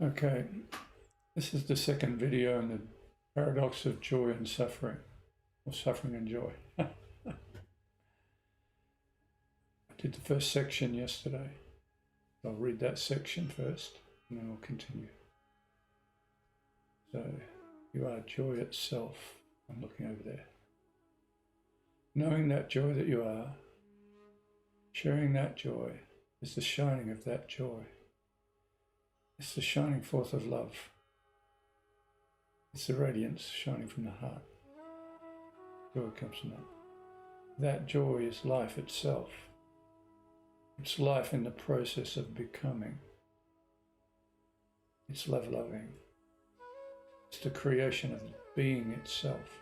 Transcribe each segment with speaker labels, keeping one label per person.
Speaker 1: Okay, this is the second video on the paradox of joy and suffering, or suffering and joy. I did the first section yesterday. I'll read that section first, and then we'll continue. So, you are joy itself. I'm looking over there. Knowing that joy that you are, sharing that joy, is the shining of that joy. It's the shining forth of love. It's the radiance shining from the heart. Joy comes from that. That joy is life itself. It's life in the process of becoming. It's love-loving. It's the creation of being itself.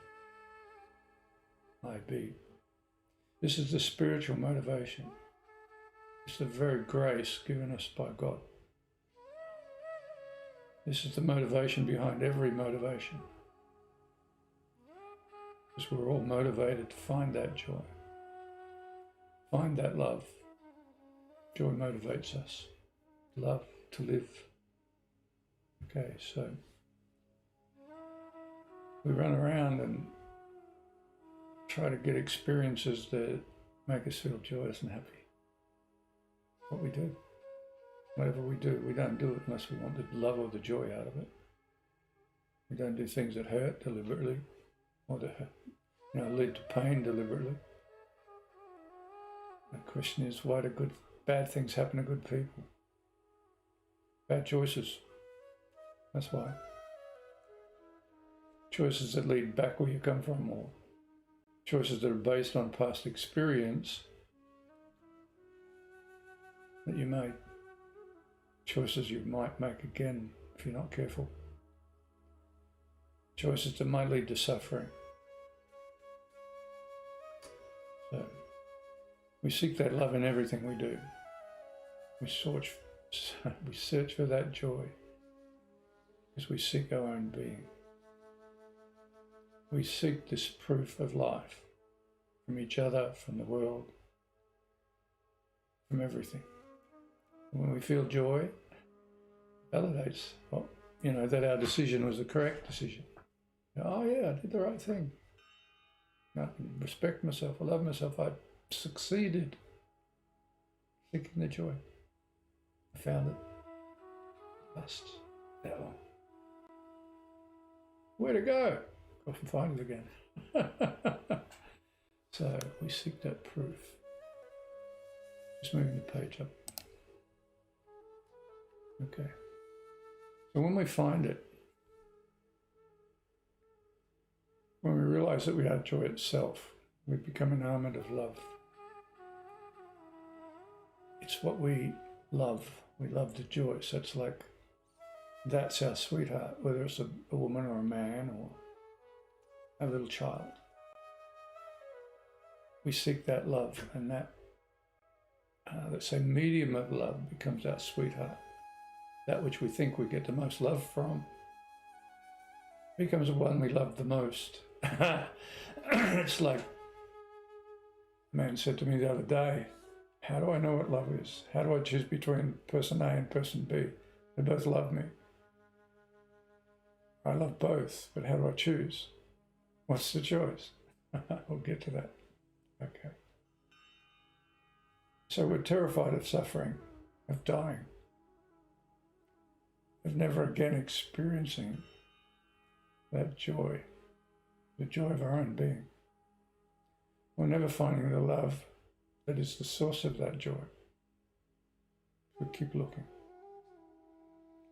Speaker 1: I be. This is the spiritual motivation. It's the very grace given us by God. This is the motivation behind every motivation. Because we're all motivated to find that joy. Find that love. Joy motivates us. Love, to live. Okay, so we run around and try to get experiences that make us feel joyous and happy. What we do. Whatever we do, we don't do it unless we want the love or the joy out of it. We don't do things that hurt deliberately, or that lead to pain deliberately. The question is, why do bad things happen to good people? Bad choices. That's why. Choices that lead back where you come from, or choices that are based on past experience that you made. Choices you might make again if you're not careful. Choices that might lead to suffering. So, we seek that love in everything we do. We search for that joy because we seek our own being. We seek this proof of life from each other, from the world, from everything. When we feel joy, it validates that our decision was the correct decision. Oh yeah, I did the right thing. I can respect myself, I love myself, I succeeded. Seeking the joy. I found it. Last that long. Where to go? Go off and find it again. So we seek that proof. Just moving the page up. Okay. So when we find it, when we realize that we are joy itself, we become an element of love. It's what we love. We love the joy. So it's like, that's our sweetheart, whether it's a woman or a man or a little child. We seek that love, and that, let's say, medium of love becomes our sweetheart. That which we think we get the most love from becomes the one we love the most. It's like a man said to me the other day, how do I know what love is? How do I choose between person A and person B? They both love me. I love both, but how do I choose? What's the choice? We'll get to that. Okay. So we're terrified of suffering, of dying, of never again experiencing that joy, the joy of our own being. We're never finding the love that is the source of that joy. We keep looking,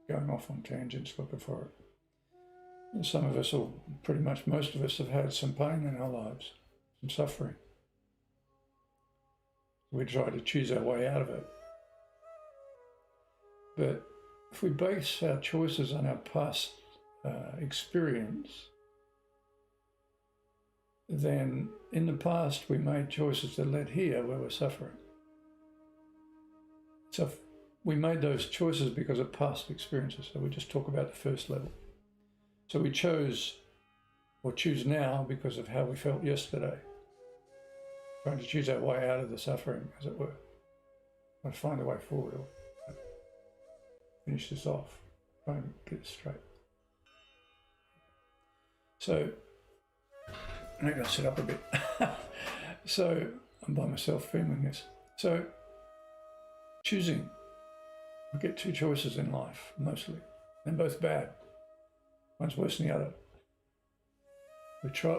Speaker 1: going off on tangents looking for it. And some of us, or pretty much most of us, have had some pain in our lives, some suffering. We try to choose our way out of it. But if we base our choices on our past experience, then in the past we made choices that led here where we're suffering. So we made those choices because of past experiences. So we just talk about the first level. So we chose, or choose now because of how we felt yesterday. Trying to choose our way out of the suffering, as it were. Trying to find a way forward. Or finish this off. Try and get it straight. So, maybe I'll sit up a bit. So, I'm by myself filming this. So, choosing. We get two choices in life, mostly. They're both bad. One's worse than the other.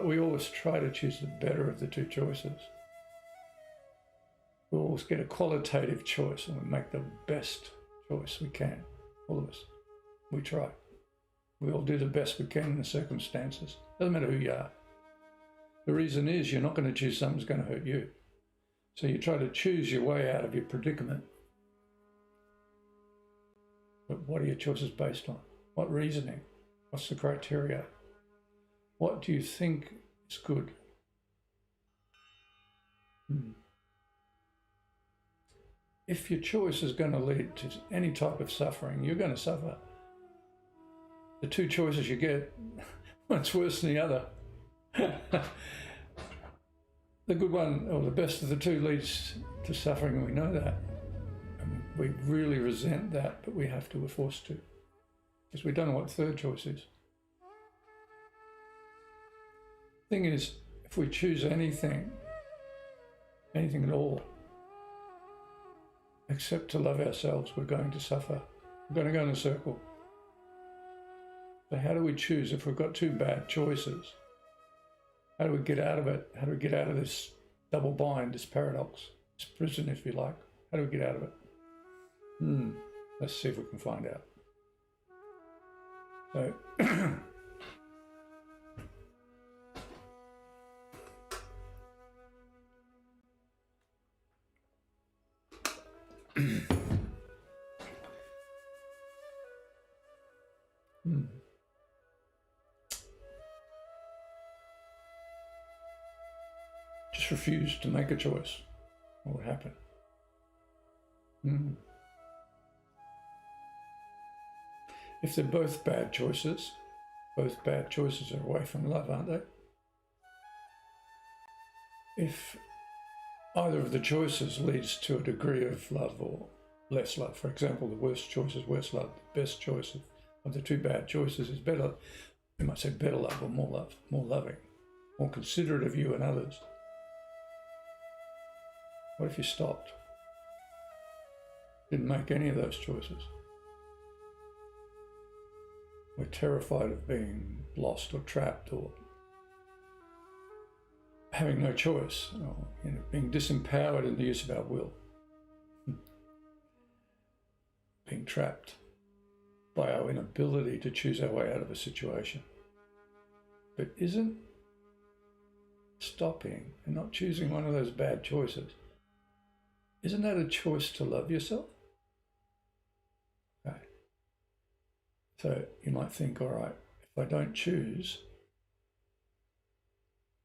Speaker 1: We always try to choose the better of the two choices. We always get a qualitative choice and we make the best choice we can. All of us. We try. We all do the best we can in the circumstances. Doesn't matter who you are. The reason is you're not going to choose something that's going to hurt you. So you try to choose your way out of your predicament. But what are your choices based on? What reasoning? What's the criteria? What do you think is good? If your choice is going to lead to any type of suffering, you're going to suffer. The two choices you get, one's worse than the other. The good one, or the best of the two, leads to suffering, and we know that. And we really resent that, but we have to, we're forced to. Because we don't know what the third choice is. Thing is, if we choose anything at all, except to love ourselves, we're going to suffer. We're going to go in a circle. So how do we choose if we've got two bad choices? How do we get out of it? How do we get out of this double bind, this paradox, this prison, if you like? How do we get out of it? Let's see if we can find out. So, just refuse to make a choice. What would happen? If they're both bad choices are away from love, aren't they? If either of the choices leads to a degree of love or less love, for example, the worst choice is worse love, the best choice of the two bad choices is better, you might say better love or more love, more loving, more considerate of you and others. What if you stopped? Didn't make any of those choices? We're terrified of being lost or trapped or having no choice, or being disempowered in the use of our will, being trapped by our inability to choose our way out of a situation. But isn't stopping and not choosing one of those bad choices, isn't that a choice to love yourself? Okay. So you might think, all right, if I don't choose,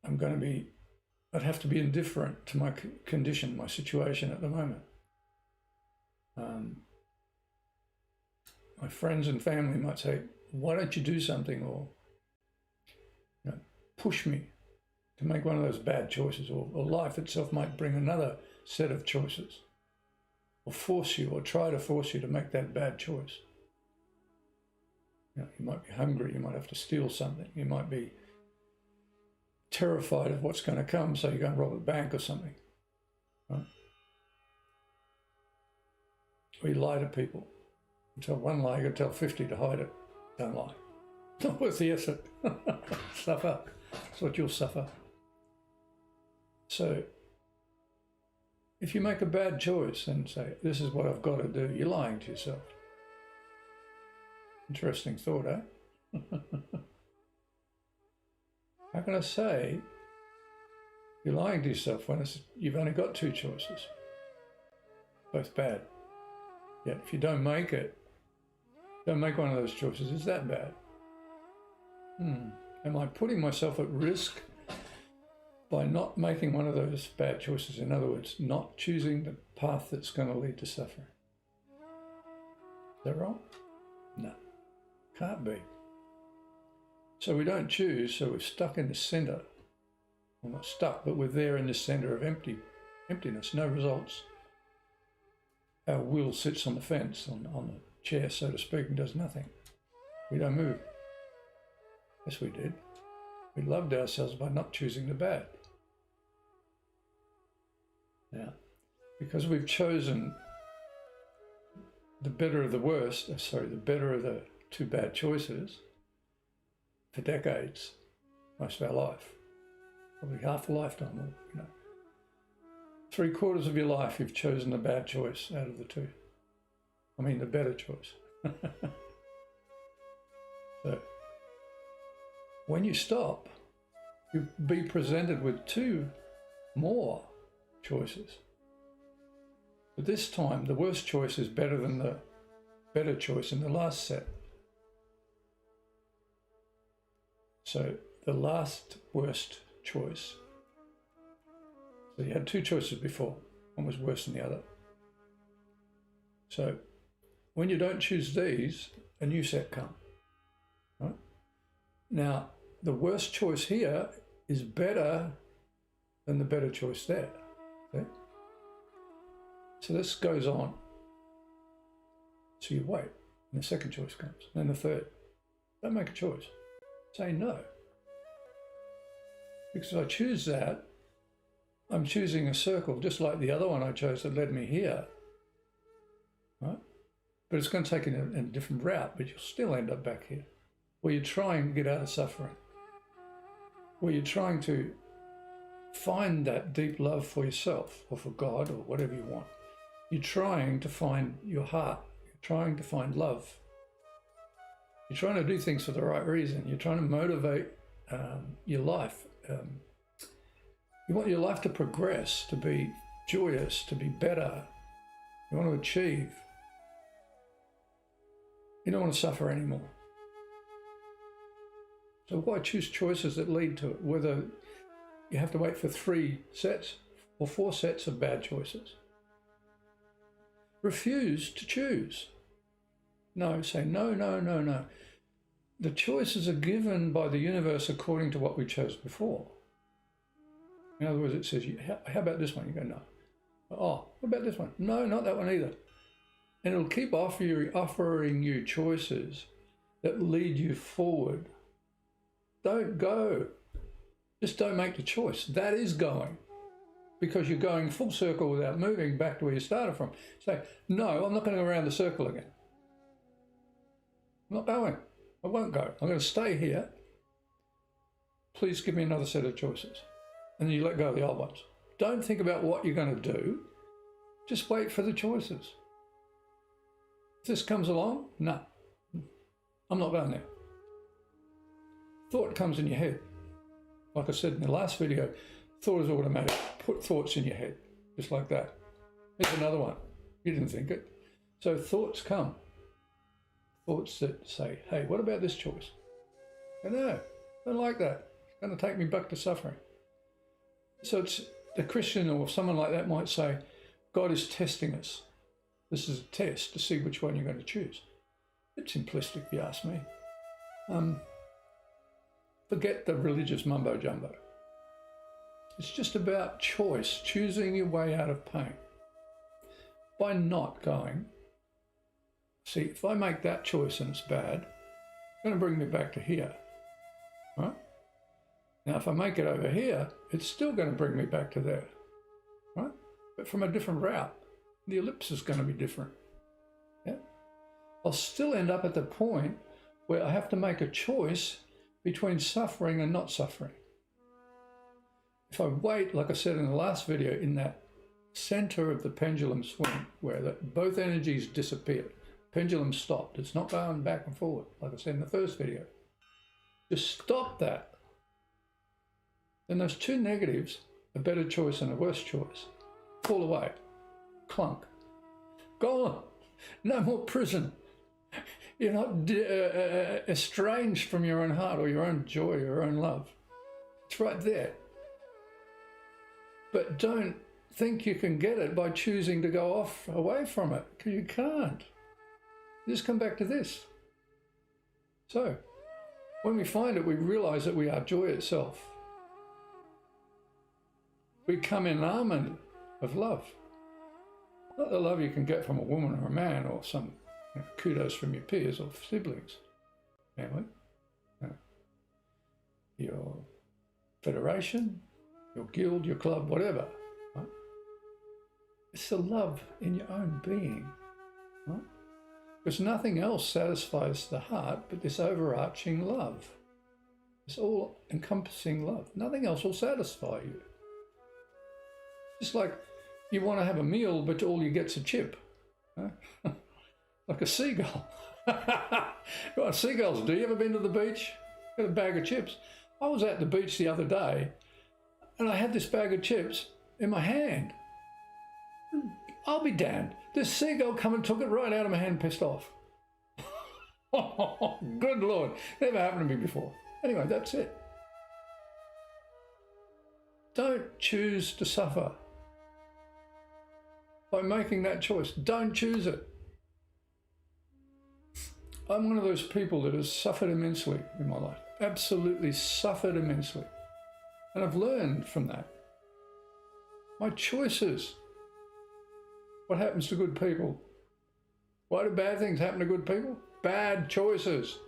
Speaker 1: I'd have to be indifferent to my condition, my situation at the moment. My friends and family might say, why don't you do something, or push me to make one of those bad choices, or life itself might bring another set of choices, or force you, or try to force you to make that bad choice. You might be hungry, you might have to steal something, you might be terrified of what's going to come, so you go and rob a bank or something. Right? We lie to people. You tell one lie, you got to tell 50 to hide it. Don't lie. It's not worth the effort. Suffer. That's what you'll suffer. So, if you make a bad choice and say, this is what I've got to do, you're lying to yourself. Interesting thought, eh? How can I say you're lying to yourself when you've only got two choices? Both bad. Yet if you don't make one of those choices, is that bad? Am I putting myself at risk by not making one of those bad choices? In other words, not choosing the path that's going to lead to suffering. Is that wrong? No, can't be. So we don't choose, so we're stuck in the center. Well, not stuck, but we're there in the center of emptiness, no results. Our will sits on the fence, on the chair, so to speak, and does nothing. We don't move. Yes, we did. We loved ourselves by not choosing the bad. Now, because we've chosen the better of the worst, the better of the two bad choices for decades, most of our life, probably half a lifetime, or, 3/4 of your life you've chosen the bad choice out of the two. I mean the better choice. So when you stop, you'll be presented with 2 more choices. But this time, the worst choice is better than the better choice in the last set. So the last worst choice. So you had 2 choices before. One was worse than the other. So when you don't choose these, a new set comes. Right? Now, the worst choice here is better than the better choice there. Okay? So this goes on. So you wait, and the second choice comes, and then the third. Don't make a choice. Say no. Because if I choose that, I'm choosing a circle, just like the other one I chose that led me here. Right? But it's going to take it in a different route, but you'll still end up back here, where you're trying to get out of suffering, where you're trying to find that deep love for yourself or for God or whatever you want. You're trying to find your heart. You're trying to find love. You're trying to do things for the right reason. You're trying to motivate your life. You want your life to progress, to be joyous, to be better. You want to achieve. You don't want to suffer anymore. So why choose choices that lead to it? Whether you have to wait for 3 sets or 4 sets of bad choices. Refuse to choose. No, say no, no, no, no. The choices are given by the universe according to what we chose before. In other words, it says, how about this one? You go, no. Oh, what about this one? No, not that one either. And it'll keep offering you choices that lead you forward. Don't go. Just don't make the choice. That is going. Because you're going full circle without moving back to where you started from. Say, no, I'm not going to go around the circle again. I'm not going. I won't go. I'm going to stay here. Please give me another set of choices. And then you let go of the old ones. Don't think about what you're going to do. Just wait for the choices. If this comes along, no. I'm not going there. Thought comes in your head. Like I said in the last video, thought is automatic. Put thoughts in your head, just like that. Here's another one. You didn't think it. So thoughts come. Thoughts that say, hey, what about this choice? I know, I don't like that. It's going to take me back to suffering. So it's the Christian or someone like that might say, God is testing us. This is a test to see which one you're going to choose. It's simplistic, if you ask me. Forget the religious mumbo jumbo. It's just about choice, choosing your way out of pain. By not going, see, if I make that choice and it's bad, it's going to bring me back to here. Right? Now, if I make it over here, it's still going to bring me back to there. Right? But from a different route. The ellipse is going to be different. Yeah? I'll still end up at the point where I have to make a choice between suffering and not suffering. If I wait, like I said in the last video, in that center of the pendulum swing, where both energies disappeared, pendulum stopped, it's not going back and forward, like I said in the first video. Just stop that. Then those 2 negatives, a better choice and a worse choice, fall away. Clunk. Gone. No more prison. You're not estranged from your own heart or your own joy, your own love. It's right there. But don't think you can get it by choosing to go off away from it, because you can't. You just come back to this. So, when we find it, we realize that we are joy itself. We come enamored of love. Not the love you can get from a woman or a man or some kudos from your peers or siblings. family, your federation, your guild, your club, whatever. Right? It's the love in your own being. Right? Because nothing else satisfies the heart but this overarching love. This all-encompassing love. Nothing else will satisfy you. Just like you want to have a meal, but all you get's a chip. Huh? Like a seagull. What seagulls do? You ever been to the beach? Got a bag of chips. I was at the beach the other day, and I had this bag of chips in my hand. I'll be damned. This seagull come and took it right out of my hand, pissed off. Oh, good Lord. Never happened to me before. Anyway, that's it. Don't choose to suffer. By making that choice, don't choose it. I'm one of those people that has suffered immensely in my life. Absolutely suffered immensely. And I've learned from that. My choices. What happens to good people? Why do bad things happen to good people? Bad choices.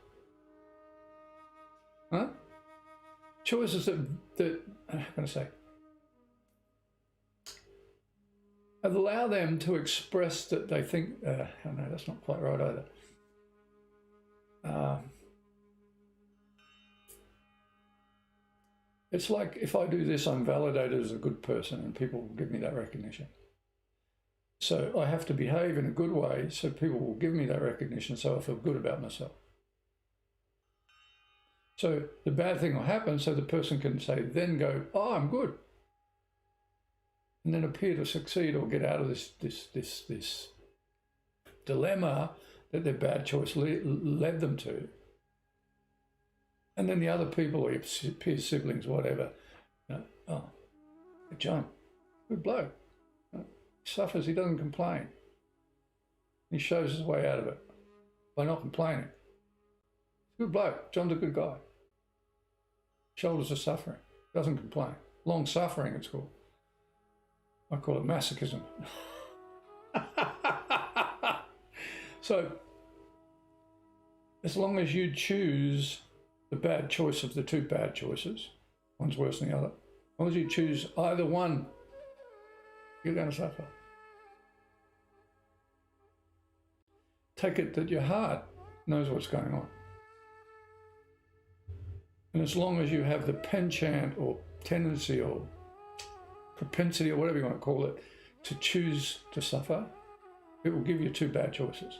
Speaker 1: Huh? Choices that I'm going to say, allow them to express that they think, oh no, that's not quite right either. It's like if I do this, I'm validated as a good person and people will give me that recognition. So I have to behave in a good way so people will give me that recognition so I feel good about myself. So the bad thing will happen so the person can say, then go, oh, I'm good. And then appear to succeed or get out of this dilemma that their bad choice led them to. And then the other people, or your peers, siblings, whatever, oh, good John, good bloke. He suffers, he doesn't complain. He shows his way out of it by not complaining. Good bloke, John's a good guy. Shoulders are suffering, doesn't complain. Long suffering, it's called. I call it masochism. So, as long as you choose the bad choice of the two bad choices, one's worse than the other, as long as you choose either one, you're going to suffer. Take it that your heart knows what's going on. And as long as you have the penchant or tendency or propensity or whatever you want to call it, to choose to suffer, it will give you two bad choices.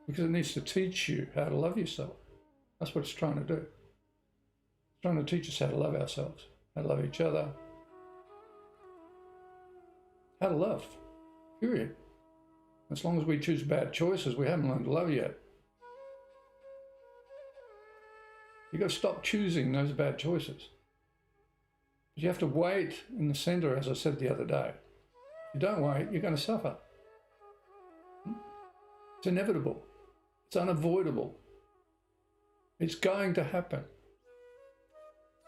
Speaker 1: Because it needs to teach you how to love yourself. That's what it's trying to do. It's trying to teach us how to love ourselves, how to love each other, how to love, period. As long as we choose bad choices, we haven't learned to love yet. You've got to stop choosing those bad choices. You have to wait in the center, as I said the other day. If you don't wait, you're going to suffer. It's inevitable. It's unavoidable. It's going to happen.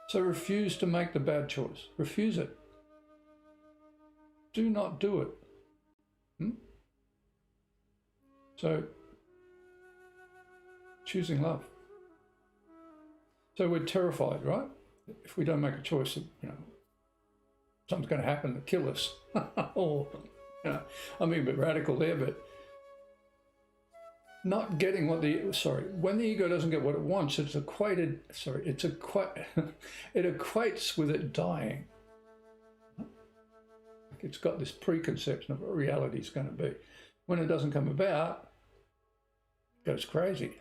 Speaker 1: So refuse to make the bad choice. Refuse it. Do not do it. So, choosing love. So we're terrified, right? If we don't make a choice, something's going to happen to kill us. Or, I'm being a bit radical there, but not getting what when the ego doesn't get what it wants, it equates with it dying. It's got this preconception of what reality is going to be. When it doesn't come about, it goes crazy.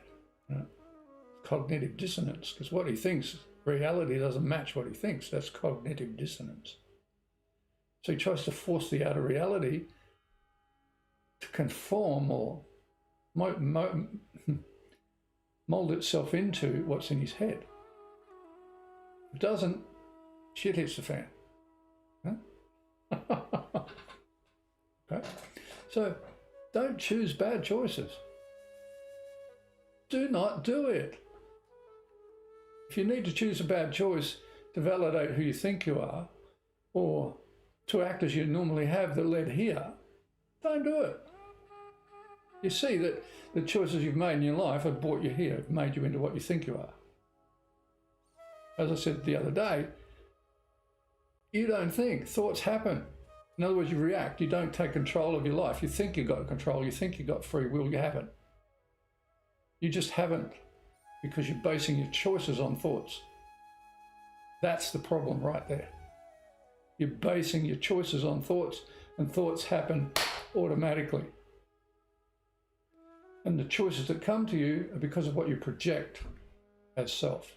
Speaker 1: Cognitive dissonance, because what he thinks, reality doesn't match what he thinks. That's cognitive dissonance. So he tries to force the outer reality to conform or mold itself into what's in his head. If it doesn't, shit hits the fan. Okay? So don't choose bad choices. Do not do it. If you need to choose a bad choice to validate who you think you are, or to act as you normally have that led here, don't do it. You see that the choices you've made in your life have brought you here, have made you into what you think you are. As I said the other day, you don't think, thoughts happen. In other words, you react, you don't take control of your life. You think you've got control, you think you've got free will, you haven't. You just haven't, because you're basing your choices on thoughts. That's the problem right there. You're basing your choices on thoughts, and thoughts happen automatically. And the choices that come to you are because of what you project as self.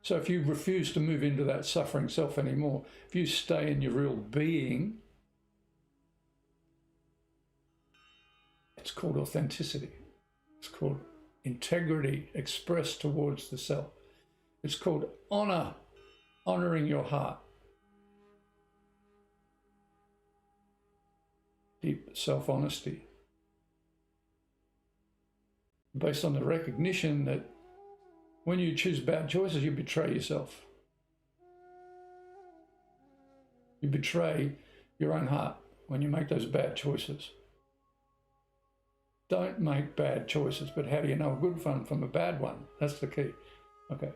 Speaker 1: So if you refuse to move into that suffering self anymore, if you stay in your real being, it's called authenticity. It's called integrity expressed towards the self. It's called honor, honoring your heart. Deep self-honesty. Based on the recognition that when you choose bad choices, you betray yourself. You betray your own heart when you make those bad choices. Don't make bad choices, but how do you know a good one from a bad one? That's the key. Okay.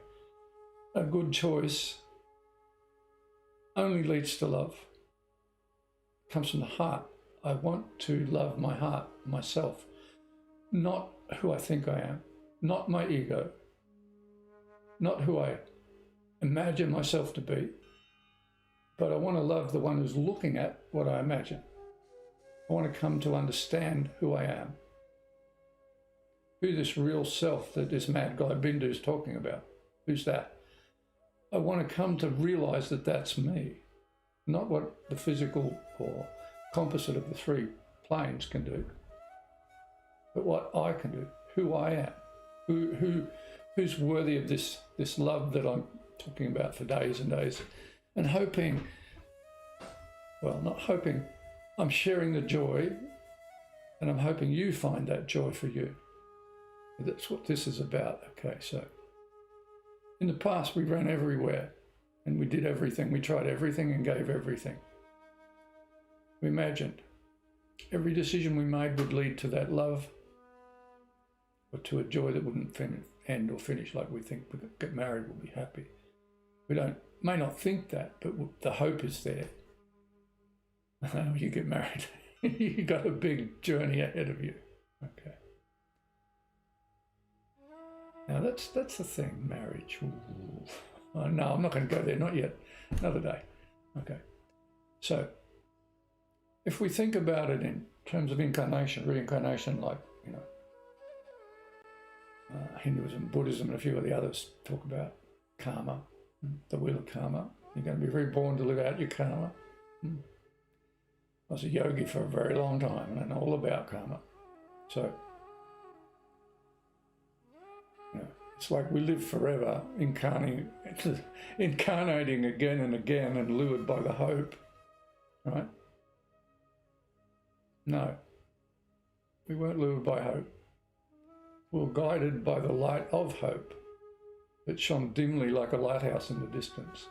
Speaker 1: A good choice only leads to love. It comes from the heart. I want to love my heart, myself, not who I think I am, not my ego, not who I imagine myself to be, but I want to love the one who's looking at what I imagine. I want to come to understand who I am, who this real self that this mad guy Bindu is talking about. Who's that? I want to come to realize that that's me, not what the physical or composite of the three planes can do, but what I can do, who I am, who's worthy of this love that I'm talking about for days and days, and hoping, well, not hoping, I'm sharing the joy, and I'm hoping you find that joy for you. That's what this is about. Okay, so in the past we ran everywhere and we did everything, we tried everything and gave everything. We imagined every decision we made would lead to that love or to a joy that wouldn't end or finish, like we think we get married, we'll be happy. We may not think that, but the hope is there. You get married, you got a big journey ahead of you. Okay. Now that's the thing, marriage. Ooh. Oh, no, I'm not going to go there, not yet. Another day. Okay. So, if we think about it in terms of incarnation, reincarnation, like, Hinduism, Buddhism, and a few of the others talk about karma, the wheel of karma. You're going to be reborn to live out your karma. I was a yogi for a very long time and I know all about karma. So, it's like we live forever incarnating again and again and lured by the hope, right? No, we weren't lured by hope. We were guided by the light of hope that shone dimly like a lighthouse in the distance.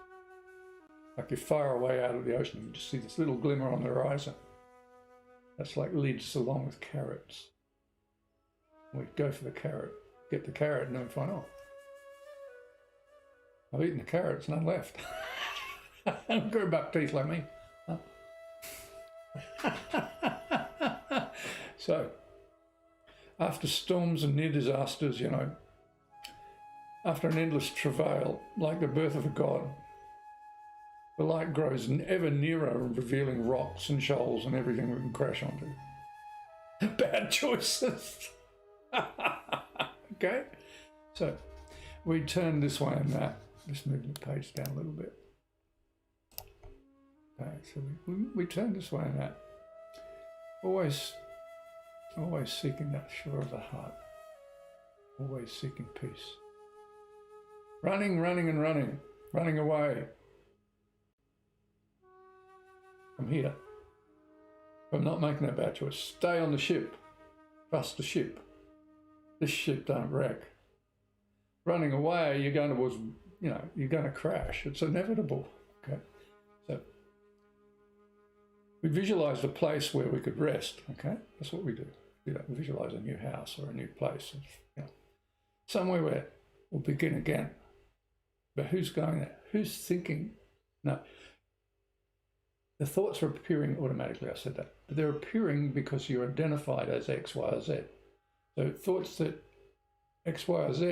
Speaker 1: Like you're far away out of the ocean, you just see this little glimmer on the horizon. That's like leads along with carrots. We go for the carrot, get the carrot, and then find, oh, I've eaten the carrots, none left. Grow buck teeth like me. So, after storms and near disasters, after an endless travail, like the birth of a god, the light grows ever nearer, revealing rocks and shoals and everything we can crash onto. Bad choices. Okay? So, we turn this way and that. Just move the page down a little bit. Okay, so we turn this way and that. Always seeking that shore of the heart. Always seeking peace. Running away from here. From not making a bad choice. Stay on the ship. Trust the ship. This ship don't wreck. Running away, you're going towards, you're going to crash. It's inevitable. Okay, so we visualized a place where we could rest. Okay, that's what we do. visualize a new house or a new place, somewhere where we'll begin again. But who's going there? Who's thinking? No. The thoughts are appearing automatically, I said that. But they're appearing because you're identified as X, Y, or Z. So thoughts that X, Y, or Z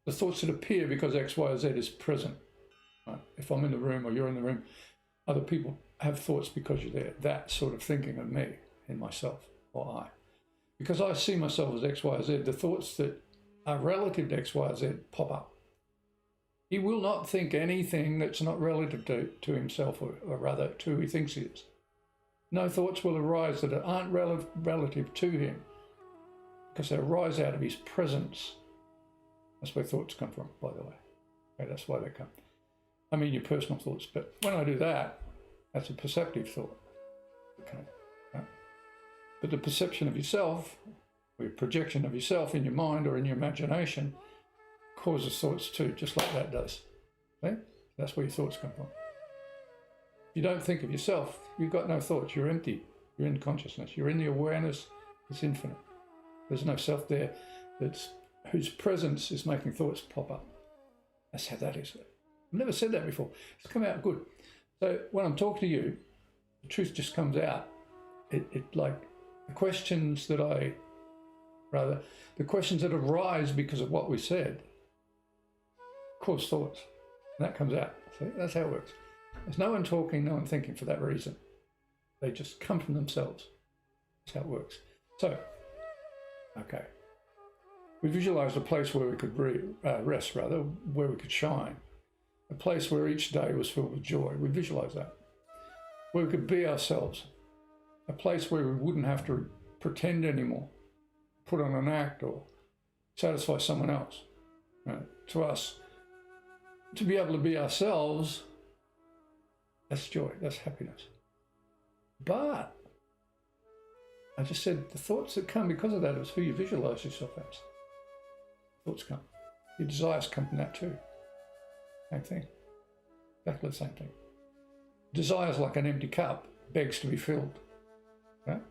Speaker 1: the thoughts that appear because X, Y, or Z is present. Right? If I'm in the room or you're in the room, other people have thoughts because you're there. That sort of thinking of me, in myself, or I. Because I see myself as X, Y, or Z, the thoughts that are relative to X, Y, or Z pop up. He will not think anything that's not relative to himself, or rather to who he thinks he is. No thoughts will arise that aren't relative to him, because they arise out of his presence. That's where thoughts come from, by the way. Okay, that's why they come. I mean your personal thoughts, but when I do that, that's a perceptive thought. Okay. Right? But the perception of yourself, or your projection of yourself in your mind or in your imagination, causes thoughts too, just like that does. Okay? That's where your thoughts come from. If you don't think of yourself, you've got no thoughts. You're empty. You're in consciousness. You're in the awareness. It's infinite. There's no self there whose presence is making thoughts pop up. That's how that is. I've never said that before. It's come out good. So when I'm talking to you, the truth just comes out. It like the questions that arise because of what we said cause thoughts. And that comes out. See, that's how it works. There's no one talking, no one thinking for that reason. They just come from themselves. That's how it works. So, okay. We visualized a place where we could rest, where we could shine. A place where each day was filled with joy. We visualized that. Where we could be ourselves. A place where we wouldn't have to pretend anymore, put on an act or satisfy someone else. Right? To us, to be able to be ourselves, that's joy, that's happiness. But I just said the thoughts that come because of that is who you visualize yourself as. Thoughts come. Your desires come from that too. Same thing. Exactly the same thing. Desires like an empty cup begs to be filled. Right?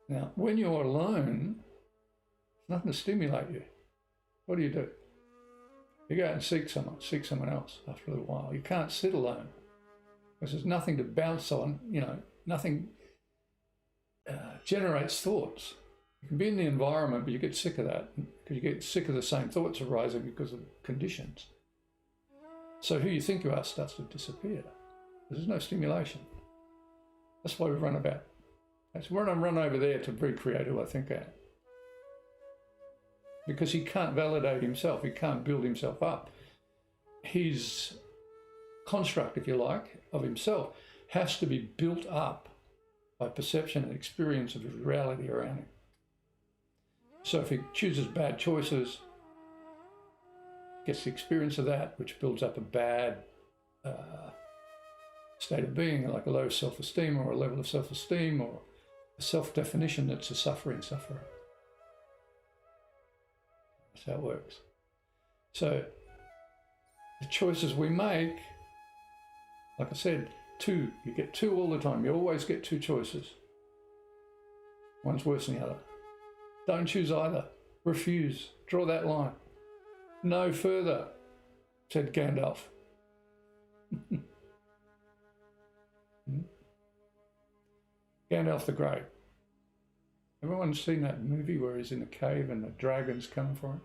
Speaker 1: Now, when you're alone, there's nothing to stimulate you. What do? You go out and seek someone else after a little while. You can't sit alone because there's nothing to bounce on, nothing generates thoughts. You can be in the environment, but you get sick of that because you get sick of the same thoughts arising because of conditions. So who you think you are starts to disappear. There's no stimulation. That's why we run about. That's when I run over there to recreate who I think I am. Because he can't validate himself. He can't build himself up. His construct, if you like, of himself has to be built up by perception and experience of his reality around him. So if he chooses bad choices, gets the experience of that, which builds up a bad state of being, like a low self-esteem or a level of self-esteem or a self-definition that's a suffering sufferer. That's how it works. So the choices we make, like I said, you get two all the time. You always get two choices. One's worse than the other. Don't choose either. Refuse. Draw that line. No further, said Gandalf. Gandalf the Grey. Everyone's seen that movie where he's in a cave and the dragon's coming for him?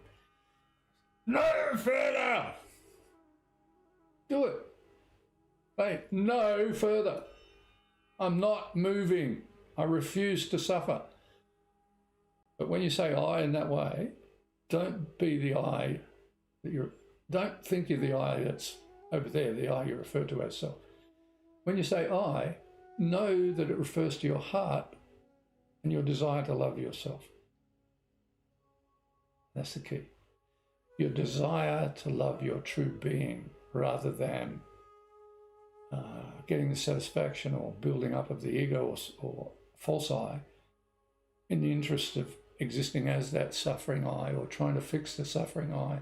Speaker 1: No further! Do it. Hey, no further. I'm not moving. I refuse to suffer. But when you say I in that way, don't be the I that don't think you're the I that's over there, the I you refer to as self. When you say I, know that it refers to your heart and your desire to love yourself. That's the key. Your desire to love your true being rather than getting the satisfaction or building up of the ego or false I in the interest of existing as that suffering I or trying to fix the suffering I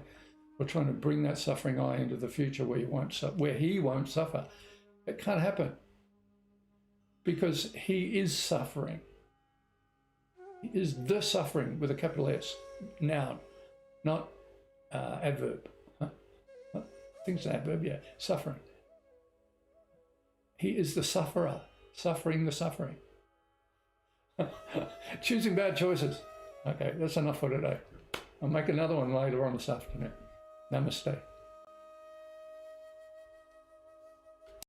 Speaker 1: or trying to bring that suffering I into the future where he won't suffer. It can't happen, because he is suffering. He is the suffering with a capital S, noun, not adverb. Huh? I think it's an adverb, yeah, suffering. He is the sufferer, suffering the suffering. Choosing bad choices. Okay, that's enough for today. I'll make another one later on this afternoon. Namaste.